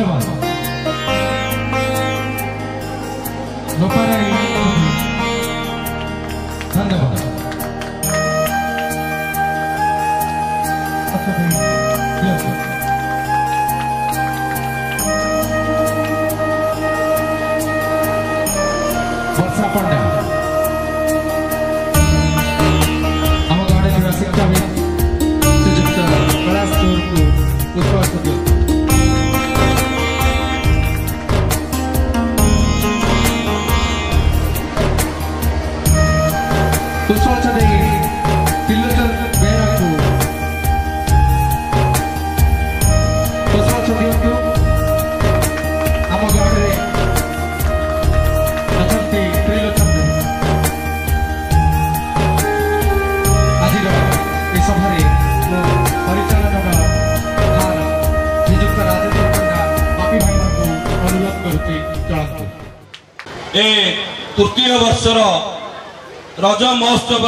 धन्यवाद धन्यवाद वर्षा पंडा आम गाँव में शिक्षाविद श्रीजुक्त कैलाश को पुष्पार्घ्य दियो पुष्पार्घ्य दे त्रिलोचन बेहरा को पुष्पार्घ्य दियो आम गाँव में अछंती त्रिलोचन आज इस सभारे परिचालन भार श्रीजुक्त राजेंद्र पंडा बापी भाई को अनुरोध करुच्ची चलतु ए तृतीय वर्षर रज महोत्सव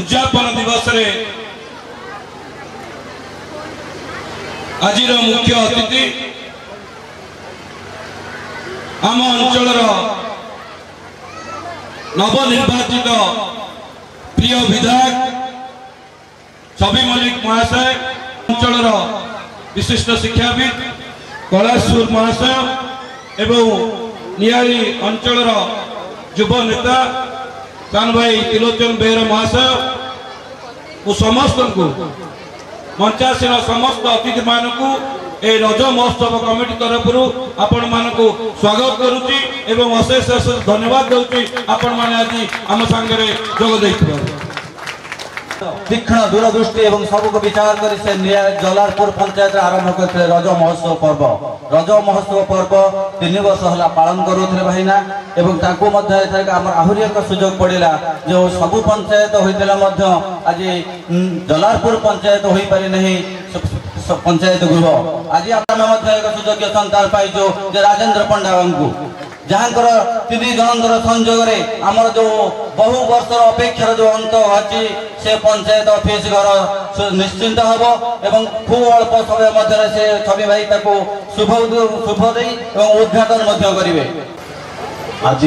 उद्यापन दिवस रे आज मुख्य अतिथि आम अंचल नवनिर्वाचित प्रिय विधायक छवि मल्लिक महाशय अंचल विशिष्ट शिक्षाविद कैलाश महाशय एवं नियाली अंचल युव नेता कान भाई त्रिलोचन बेहरा महाशय और समस्त को मंचासीन समस्त अतिथि मान को ए रज महोत्सव कमिटी तरफ आपण मान को स्वागत करुच्ची एवं अशेष अशेष धन्यवाद दूसरी आपण मैंने आज आम सांगे जोग दे तीक्ष्ण दूरदृष्टि एवं सबको विचार कर जलारपुर पंचायत आरंभ करते रज महोत्सव पर्व। रज महोत्सव पर्व 3 वर्ष है पालन करुले भाईना एवं आहरी एक सुजोग पड़ा जो सबु पंचायत होता आज जलारपुर पंचायत हो पारि नहीं पंचायत गृह आज आम एक सुजोग्य संतान पाइचु राजेंद्र पंडा को जहाँ 3 जनकर संजोग आमर जो बहु वर्षर अपेक्षार जो अंत अच्छी से पंचायत ऑफिस घर निश्चिंत हम एवं खूब अल्प समय मध्य से छवि भाई शुभ दे उद्घाटन करेंगे। आज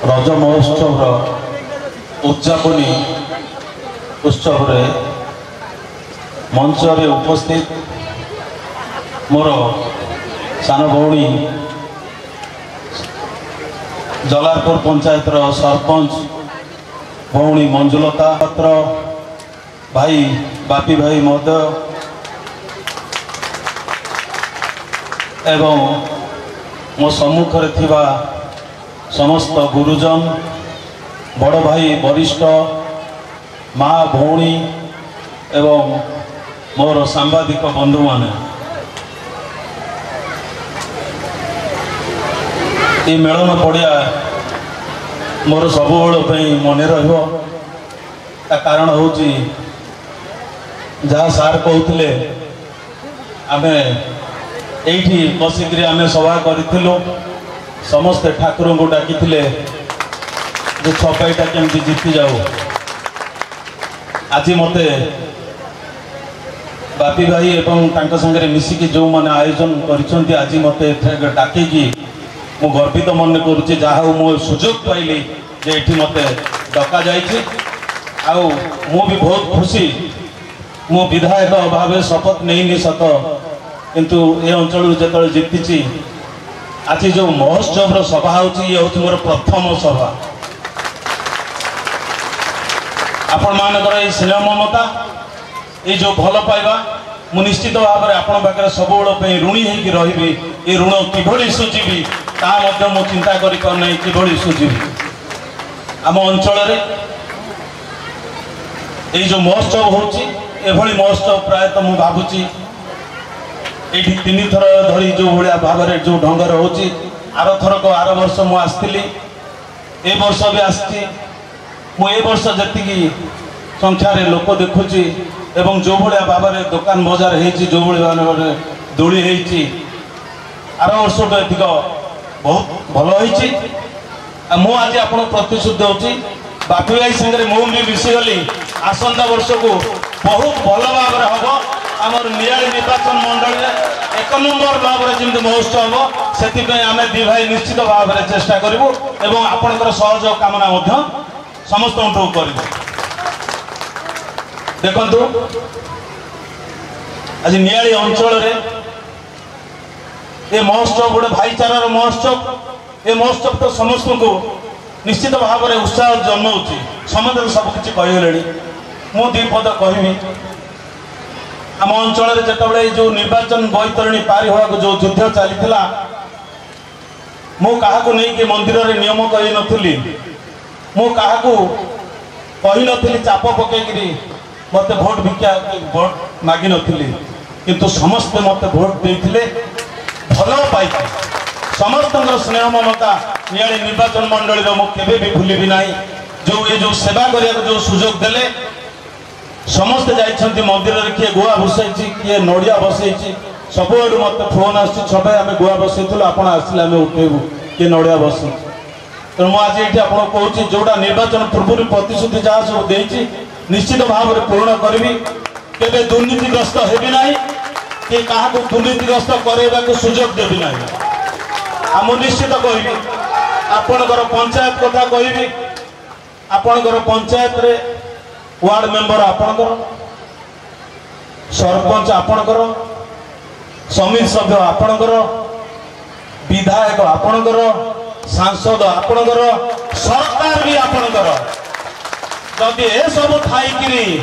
रज महोत्सव उद्यापनी उत्सव मंच उपस्थित मोर सान भौणी जलारपुर पंचायत सरपंच भौणी मंजुलता पत्र भाई बापी भाई महोदय एवं मो सम्मुखरे थिबा समस्त गुरुजन बड़ भाई वरिष्ठ माँ भौणी एवं मोर सांबादिक बंधु माने ये मेलन पड़िया मोर सब मन कारण हूँ जहाँ सार कहते आम ये बसिक आम सभा करूँ समस्ते ठाकुर को डाकी जो छपाईटा केमती जीति जाऊ आज मते बापी भाई एवं संगे मिसिकी जो मैंने आयोजन कर आज मत डाकी मु गर्वित मन करुच्ची जहाँ मो सुजोग पाइली जे ये मत डका जाइए मु भी बहुत खुशी मु विधायक भाव शपथ नहीं सत किंतु ए अंचल जो जीति आज जो महोत्सव सभा ये हूँ मोर प्रथम सभा आपण मानकर ये स्नेह ममता ये जो भल पाइबा मु निश्चित भाव में आपण पाखे सब ऋणी होगी रही ये ऋण किभली सुझी मु चिंता करना कि सुझी आम अंचल ये जो महोत्सव होभली महोत्सव प्रायतः मु भावुची ये 3 थर धरी जो भाया भाव जो ढंगर हो आर थरक आर वर्ष मु आसती ए वर्ष भी आसी ए वर्ष जी संख्यार लोक देखुची एवं जो भाया भाव में दुकान बजार जो भाव दोली आर वर्ष तो अधिक बहुत भल होती मु आज आप प्रतिश्रुत होची बापी भाई संगे मुझे मिसीगली आसंता वर्ष को बहुत भल भाव हम आमर नियाली निर्वाचन मंडल एक नंबर भाव में जमी महोत्सव से आम दी भाई निश्चित भाव में चेष्टा करूँ एवं आपंकर सहयोग कामना समस्त कर देखु आज नियाली अंचल ये महोत्सव गोटे भाईचारार महोत्सव ये महोत्सव तो समस्त को निश्चित भाव में उत्साह जन्माऊँ समस्त सबकि कहले मु दी पद कहमी आम अंचल जिते जो निर्वाचन बैतरणी पारी होगा जो युद्ध चली मु क्या नहीं मंदिर में नियम कही नी मु क्या कही नी चाप पकईकि मत भोट भिक्षा भोट मागि नी किंतु समस्ते मत भोट देते भल पाई समस्त स्नेह ममता नियाली निर्वाचन मंडल मुझे भी भूलि ना जो ये जो सेवा करने जो सुजोग देले समस्ते जाइछन्ति मंदिर रे किए गुआ बसई किए नड़िया बसई सब आड़ू मत फोन आसे आम गुआ बसईलु आप आसिले आम उठेबू किए नड़िया बस तेणु मुझे ये कहूँ जोटा निर्वाचन पूर्व प्रतिश्रुति जहाँ सब देती निश्चित भाव में पूर्ण करी केवे दुर्नीतिग्रस्त हेबी ना कि क्या दुर्नीतिग्रस्त करवा सुजोग देवी ना आम निश्चित कहि आपणकर पंचायत कथा कहि आपणकर पंचायत रे वार्ड मेंबर आपणकर सरपंच आपणकर समिति सभ्य आपणकर विधायक आपणकर सांसद आपणकर सरकार भी आपणकर जदि ए सब थाई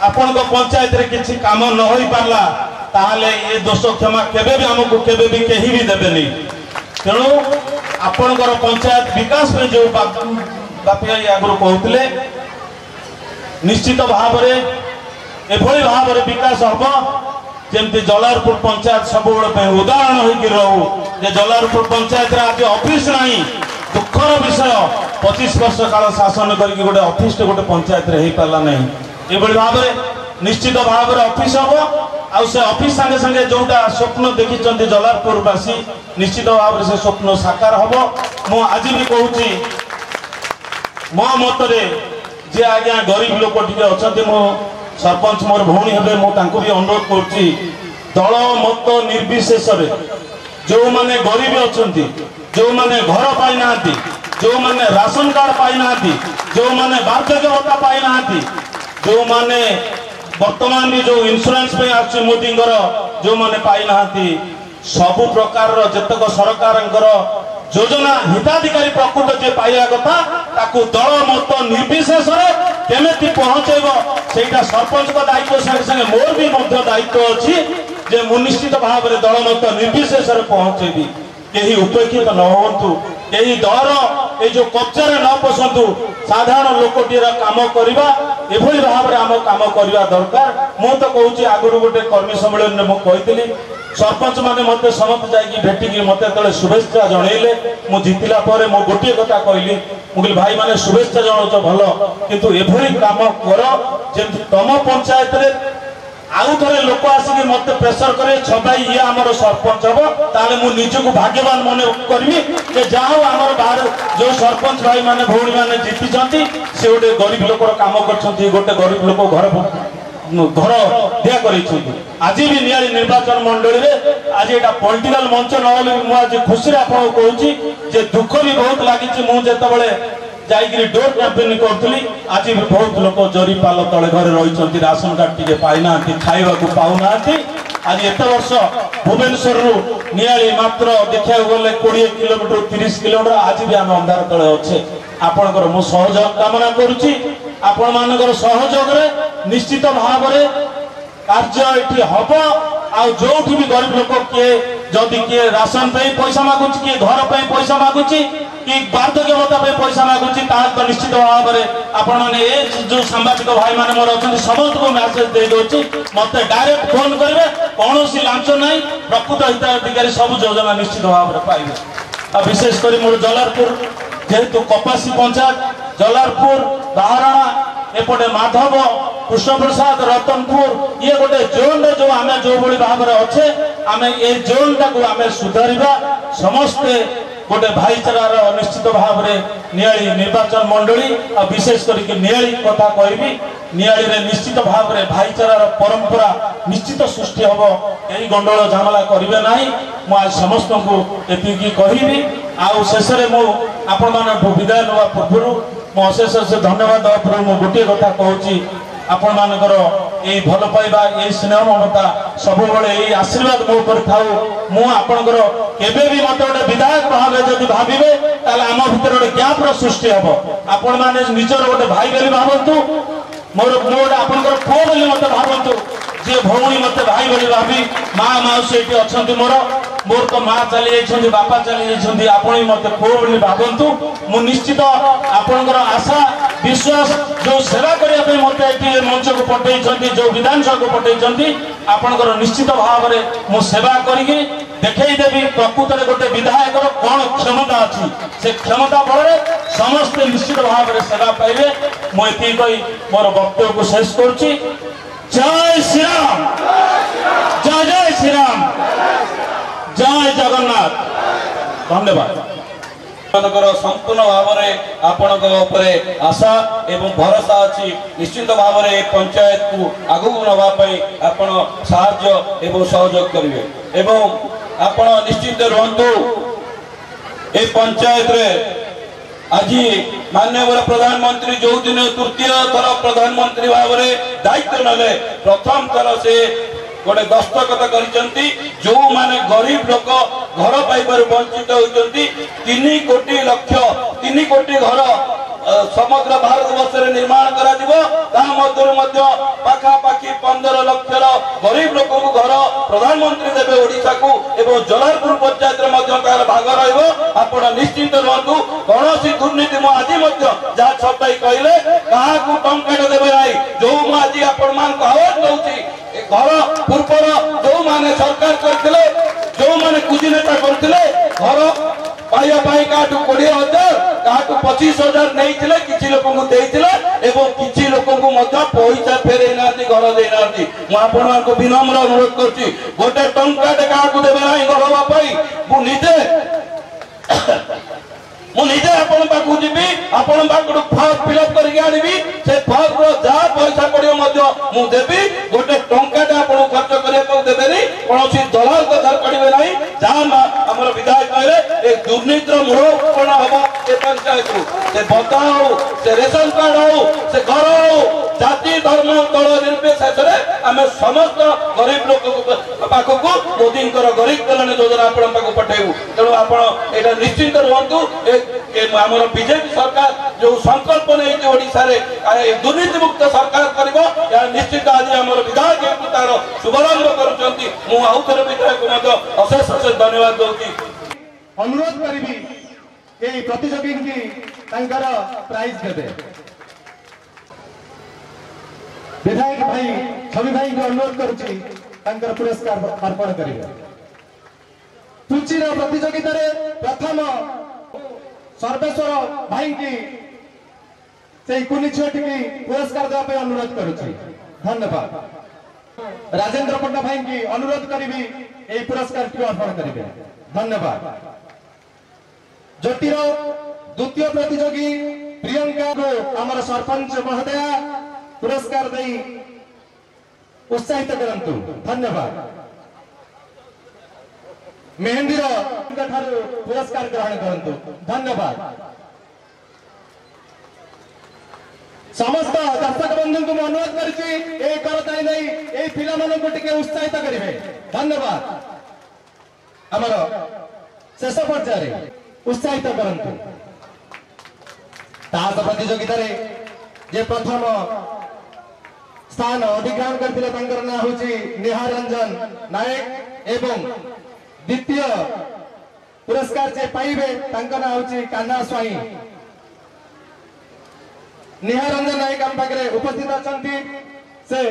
आपण पंचायत रे किसी काम न हो पारला ताहले ये दोष क्षमा केबे भी हमको केबे भी कहीं भी देबेनी तेणु आपणकर पंचायत विकास में जो बापी आगुरी कहते निश्चित भाव एभली भाव विकास हम जमती जलारपुर पंचायत सब उदाहरण होकर रहू जे जलारपुर पंचायत आज ऑफिस नहीं दुखर विषय 25 वर्ष काल शासन करके गोटे ऑफिस गोटे पंचायत रे पारा नहीं ये भाव निश्चित भाव में ऑफिस हम आउ से ऑफिस संगे संगे जोटा स्वप्न देखी जलारपुरवासी निश्चित भाव से स्वप्न साकार हम मु आज भी कहूँ मो मतरे जे आज्ञा गरीब लोक टे अच्छा मो सरपंच मोर भौणी हे भी अनुरोध करुच्ची दल मत निर्विशेष जो माने गरीब अच्छा जो माने घर पाई ना जो माने राशन कार्ड पाई ना जो माने वार्धक्य भत्ता पाई ना जो माने वर्तमान भी जो इंश्योरेंस पे आछे मोदी जो माने पाई ना सबु प्रकार जतक सरकार योजना हिताधिकारी प्रकृत जे पाइबा कथा ताकू दल मत निर्विशेष केमेती पहुँचेब सेटा सरपंच का दायित्व संगे संगे मोर भी दायित्व अच्छी जे मु निश्चित भाव में दल मत निर्विशेष पहुँचेबी कहीं उपेक्षित न हूँ कहीं दलर ये जो कब्जा न पशु साधारण लोकटीर काम करवा एभली भाव में आम काम करवा दरकार मु तो कहूँ आगुरी गोटे कर्मी सम्मेलन में मुझे सरपंच माने मते समस्त जाइए भेटिकी मते तले शुभेच्छा जनइले मु जितिला परे मु गोटे कथा कहली मुगल भाई माने शुभेच्छा जनाउछ भलो किंतु एभली काम कर जे तम पंचायत रे आउ थरे लोक आसिक मते प्रेशर करे छबाई ये हमर सरपंच हो ताले मु निजको भाग्यवान माने करबी जे जाओ हमर बाहर जो सरपंच भाई माने भौणी माने जीति जंती से गोटे गरीब लोकर काम करछंती गोटे गरीब लोक घर दिया कर आज भी नियाली निर्वाचन मंडल में आज यहाँ पॉलिटिकल मंच न खुशी कहूँ जे दुख भी बहुत लगी मुझे जाइए डोर कैंपेन करी आज भी बहुत लोग जरी पाल तले घरे रही राशन कार्ड टी पाई ना खावा पाऊना आज एत वर्ष भुवनेश्वर नियाली मात्र देखा गले 20 किलोमीटर 30 किलोमीटर आज भी आम अंधार तले अच्छे आपणकर मु सहयोग कामना करुच्ची आपण मानकर सहयोग निश्चित भाव कार्य ये हम आ जो भी गरीब लोक किए जदि किए राशन पे पैसा मागुच किए घर पे पैसा मागुच कि वार्धक्य भत्ता पे पैसा मागुच तो निश्चित भाव में आपण मैंने जो सांबादिक भाई मैंने मोर अच्छा समस्त को मैसेज दे दूसरी मत डायरेक्ट फोन करेंगे कौन लांच ना प्रकृत हिताधिकारी सब योजना निश्चित भाव में पाइबे विशेषकर मोर जलारपुर जेहेतु कपासी पंचायत जलारपुर बाहरणा एपटे माधव कृष्ण प्रसाद रतनपुर ये गोटे जोन रे जो आम जो भाई भाव में अच्छे आम ये जोन टाक आम सुधारिबा समस्ते गोटे भाईचारार निश्चित भाव में नियाली निर्वाचन मंडली विशेष करके नियाली कथा कहबी नियाली रे निश्चित भाव में भाईचारार परंपरा निश्चित सृष्टि हम यही गंडल झमेला करेंगे ना मुझे समस्त को एति कहबी आउ शेष में मुझे विदाय ना पूर्व मो अशेष धन्यवाद देवा पूर्व मुझे गोटे कथा कहूँ आपण मानकर यही भल पाइबा यही स्नेह ममता सब यही आशीर्वाद मो पर थाऊ मु आपणकर केबे भी मत गोटे विधायक भाव जदि भाविबे ताले आम भितर गोटे गैप सृष्टि हम आपण माने निजर गोटे भाई बोली भावतु मोर गोटे आपणकर पुओ बोली मत भावतु जे भौणी मत भाई बोली भावी माँ माउसी ये अच्छा मोर मोर तो माँ चली जाइछन्ति बापा चली जाइछन्ति आपण मत पुओ बोली भावतु मु निश्चित आपणकर आशा विश्वास जो सेवा करने मत ये मंच को पठे जो विधानसभा को पठे आपणकर निश्चित भाव में मु सेवा करी देखईदेवी प्रकृत में गोटे विधायक कौन क्षमता अच्छी से क्षमता बल समस्ते निश्चित भाव में सेवा पाइबे मुझे कही मोर वक्तव्य को शेष करुच्ची। जय श्री राम, जय जय श्री राम, जय जगन्नाथ। धन्यवाद। संपूर्ण भाव में आपण आशा एवं भरोसा अच्छी निश्चित भाव में पंचायत को आगू नापी आपण साहाय्य एवं सहयोग करेंगे एवं आपण निश्चित रुहतु ए पंचायत रे आज माननीय प्रधानमंत्री जो दिन तृतीय थर प्रधानमंत्री भाव में दायित्व नले प्रथम थर से गोटे दस्तखत कर जो माने गरीब लोक घर पाइबार वंचित होती 3 कोटी लक्ष 3 कोटी घर समग्र भारत वर्ष में निर्माण करा पाखापाखि 15 लक्ष गरीब लोक को घर प्रधानमंत्री देवे ओडिशा को एवं जलालपुर पंचायत भाग रहा निश्चिंत रुहतु कौन दुर्नीति मुझे जहाँ छटाई कहले क्या टंका देवे ना जो मुझे आपण मान आवाज दौर घर पूर्वर जो माने सरकार करते जो माने कुजी नेता करते घर पाइबा 20,000 क्या 25,000 नहीं किसी लोक किसी लोक पैसा फेरे ना घर देना मुझे विनम्र अनुरोध कर गोटे टंका क्या देवे ना घर हाँपाई निजे मुझे आपण पाखु जी आपण पाखु फर्म फिलअप करके आनबी से फर्म जहाँ पैसा पड़ो देवी गोटे टंका आपण खर्च करने देवे कौन दलाल कथा पड़े ना जहाँ आम विधायक कहले दुर्नीतिर मूलोत्पन्न हम ए पंचायत से भत्ता हो से रेशन कार्ड हो से घर हो जाति धर्म दल निर्विशेष आम समस्त गरीब लोक पाखक मोदी गरीब कल्याण योजना आपण पठेबू तेणु आप निश्चिंत रुहतु आमर बीजेपी सरकार जो संकल्प नहीं ओडिशा रे दुर्नीति मुक्त सरकार कर निश्चित आज आम विधायक तार शुभारंभ कर आउ थे विधायक अशेष अशेष धन्यवाद दूसरी अनुरोध करी प्रतियोगी की प्राइज देवे विधायक भाई छवि भाई को अनुरोध करुच्ची पुरस्कार अर्पण करेंगे पुचीर प्रतियोगिता प्रथम सर्वेश्वर भाई की कुनी छुटी की पुरस्कार देवाई अनुरोध करुच्ची धन्यवाद। राजेंद्र पट्टा भाई की अनुरोध करी पुरस्कार की अर्पण करेंगे धन्यवाद। ज्योतिर द्वितीय प्रतियोगी प्रियंका को आमर सरपंच महोदया पुरस्कार दे उत्साहित करंतु धन्यवाद। मेहंदीर पुरस्कार ग्रहण करंतु धन्यवाद। समस्त दर्शक बंधु को अनुरोध कर पिला मान को टिके उत्साहित करेंगे धन्यवाद। आमर शेष पर्याय उत्साहित करंतु। तास प्रतियोगिता जे प्रथम स्थान अधिग्रहण करते ना हूँ निहार रंजन नायक एवं द्वितीय पुरस्कार जे पाइबे ना हूँ कान्हा स्वाई। निहार रंजन नायक आम पाखे उपस्थित अच्छा से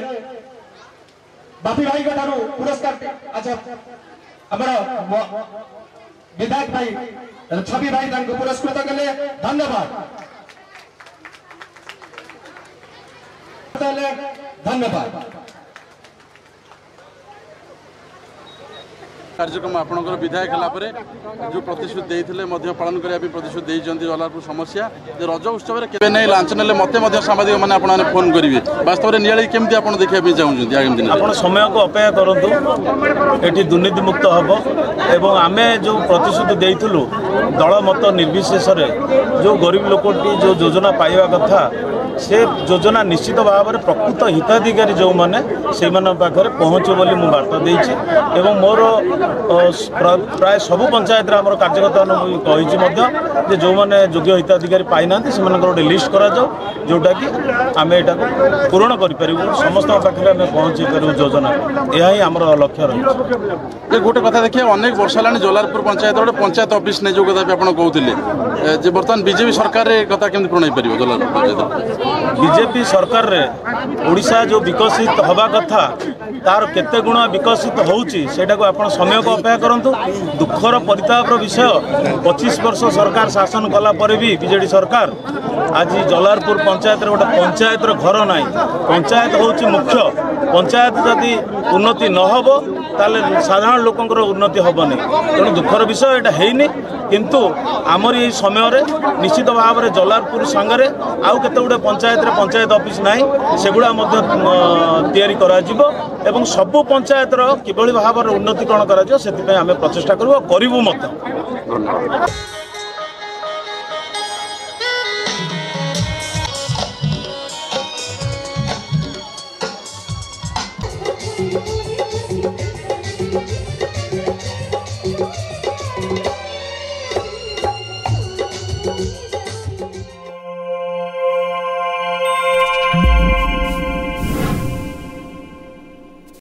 बापी भाई पुरस्कार अच्छा आमर विधायक भाई छवि भाई पुरस्कृत कले धन्यवाद धन्यवाद। कार्यक्रम आपणकर विधायक है जो प्रतिश्रुति देते पालन करने प्रतिश्रुति देते जलालपुर समस्या रज उत्सव में नहीं लांच ना मत सामाजिक मैंने आपने फोन करेंगे वास्तव में नियाली केमती आप देखा चाहते आगामी दिन आप समय को अपेक्षा करूँ ये दुर्नीति मुक्त हम एवं आम जो प्रतिश्रुति देलु दल मत निर्विशेष जो गरीब लोकटी जो योजना पाइबा कथा से योजना निश्चित भाव में प्रकृत हिताधिकारी जो मैंने से पाखे पहुँचे बोली मुझे बार्ता देती मोर प्राय सबू पंचायत आम कार्यकर्ता कही जो मैंने योग्य हिताधिकारी पाई ना से गोटे लिस्ट करा जोटा कि आम यहाँ पूरण करूँ समस्त पाखे आम पहुँचे पारू योजना यही आम लक्ष्य रही गोटे कथा देखिए अनेक वर्ष है जलालपुर पंचायत गोटे पंचायत ऑफिस नहीं जो कथा आप कहते बर्तमान बीजेपी सरकार कथा केमती पूरण हो पार जलालपुर पंचायत बीजेपी सरकार रे ओडिशा जो विकसित हवा कथा तार केते गुण विकसित होउची सेटा को आपण समय को अपेक्षा करंतु दुखर परितापर विषय 25 वर्ष सरकार शासन कला पर भी बीजेडी सरकार आज जलालपुर पंचायत रे गोटे पंचायत रो घर नाही पंचायत होउची मुख्य पंचायत जदि उन्नति न होबो ताले साधारण लोकंकर उन्नति होबनी तेणु दुखर विषय एटा हेइनी किंतु आमर ये समय रे निश्चित भाव में जलालपुर सांगरे आउ केते गुडे पंचायत ऑफिस नाही सेगुडा मध्य तयारी करा जिवो एवं सबु पंचायत रो किबळी भाव में उन्नतिकरण करा जिवो सेति पय आमे प्रचेष्टा करिवु मत।